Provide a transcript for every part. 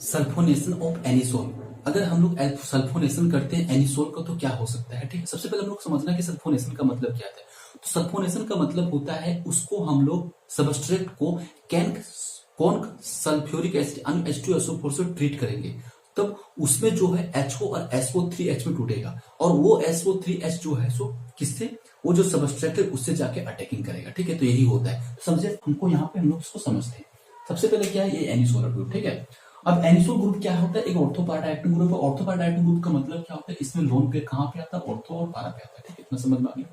Sulphonation of anisole. अगर हम लोग सल्फोनेशन करते हैं एनिसोल का तो क्या हो सकता है। ठीक है, सबसे पहले हम लोग समझना कि सल्फोनेशन का मतलब क्या है। तो सल्फोनेशन का मतलब होता है उसको हम लोग सबस्ट्रेट को कैन कौन सल्फ्यूरिक एसिड H2SO4 से ट्रीट करेंगे, तब उसमें जो है HO और SO3H में टूटेगा और वो SO3H जो है सो किससे, वो जो सबस्ट्रेट है उससे जाके अटैकिंग करेगा। ठीक है, तो यही होता है। तो समझे, हमको यहाँ पे हम लोग इसको समझते हैं। सबसे पहले क्या है, ये एनिसोलर ग्रुप। ठीक है, अब एनिसोल ग्रुप क्या होता है, एक ऑर्थोपाराडाइक्टिन ग्रुप है। ऑर्थोपाराडाइक्टिन ग्रुप का मतलब क्या होता है, इसमें लोन पेयर कहाँ पे आता है, ऑर्थो और पारा पे आता है। ठीक है, इतना समझ में आ गया।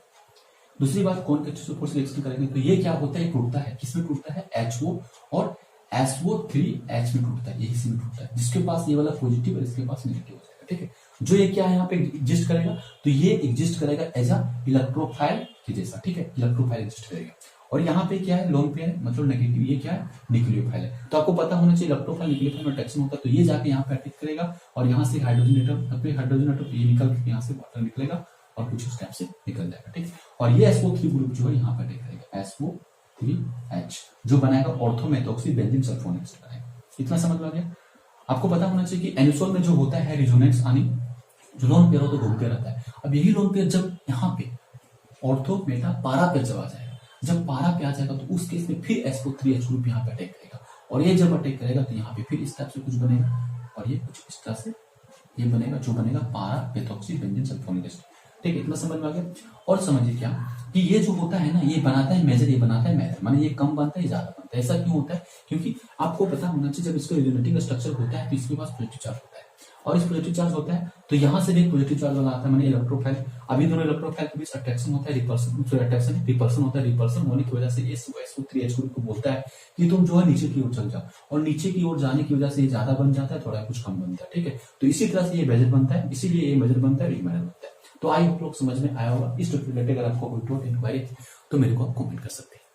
दूसरी बात, कौन के H2SO4 सिलेक्शन करेंगे, तो ये क्या होता है, टूटता है किसमें टूटता है, HO और SO3H में टूटता है, यही में टूटता है। जिसके पास ये वाला पॉजिटिव और इसके पास नेगेटिव हो जाएगा। ठीक है, जो ये क्या है यहाँ पे एग्जिस्ट करेगा, तो ये एग्जिस्ट करेगा एज अ इलेक्ट्रोफाइल के जैसा। ठीक है, इलेक्ट्रोफाइल एग्जिस्ट करेगा। और यहाँ पे क्या है, लोन पेयर मतलब नेगेटिव, ये क्या है, न्यूक्लियोफाइल है। तो आपको पता होना चाहिए इलेक्ट्रोफाइल न्यूक्लियोफाइल में अट्रैक्शन होता है, तो ये जाके यहाँ पे अटैक करेगा और यहाँ से हाइड्रोजन एटम ये निकल के यहाँ से वाटर निकलेगा और कुछ उस टाइप से निकल जाएगा। ठीक है, और ये SO3 ग्रुप जो है यहाँ पे अटैक करेगा, SO3H जो बनाएगा ऑर्थोमेथोक्सी बेंजीन सल्फोनेट बनाएगा। इतना समझ में आ गया। आपको पता होना चाहिए कि एनिसोल में जो होता है रिजोनेंस आनी, जो लोन पेयर हो तो घूमते रहता है। अब यही लोन पेयर जब यहाँ पे ऑर्थो मेटा पारा पे जब आ जाएगा, जब पारा पे आ जाएगा तो उस केस में फिर SO3H ग्रुप यहाँ पे अटैक करेगा और ये जब अटैक करेगा तो यहाँ पे फिर इस टाइप से कुछ बनेगा और ये कुछ इस तरह से ये बनेगा, जो बनेगा पारा पेथोक्सी बेंजीन सल्फोनिक एसिड। ठीक है, इतना समझ में आ गया। और समझिए क्या कि ये जो होता है ना, ये बनाता है मेजर, ये बनाता है मेजर, माने ये कम बनता है, ये ज्यादा बनता है। ऐसा क्यों होता है, क्योंकि आपको पता होना चाहिए जब इसका यूनिटिंग स्ट्रक्चर होता है तो इसके पास पॉजिटिव चार्ज होता है और इस पॉजिटिव चार्ज होता है तो यहाँ से भी पॉजिटिव चार्ज वाला आता है, माने इलेक्ट्रोफाइल। अभी दोनों इलेक्ट्रोफाइल के बीच अट्रैक्शन होता है, रिपल्सन होता है। रिपल्सन होने की वजह से SO3H ग्रुप को बोलता है कि तुम जो है नीचे की ओर चल जाओ, और नीचे की ओर जाने की वजह से ये ज्यादा बन जाता है, थोड़ा कुछ कम बनता है। ठीक है, तो इसी तरह से ये मेजर बनता है, इसीलिए ये मेजर बनता है, ये मेजर बनता है। तो आई होप लोग समझ में आया होगा। इस टॉपिक रिलेटेड अगर आपको कोई डाउट इंक्वायरी तो मेरे को आप कमेंट कर सकते हैं।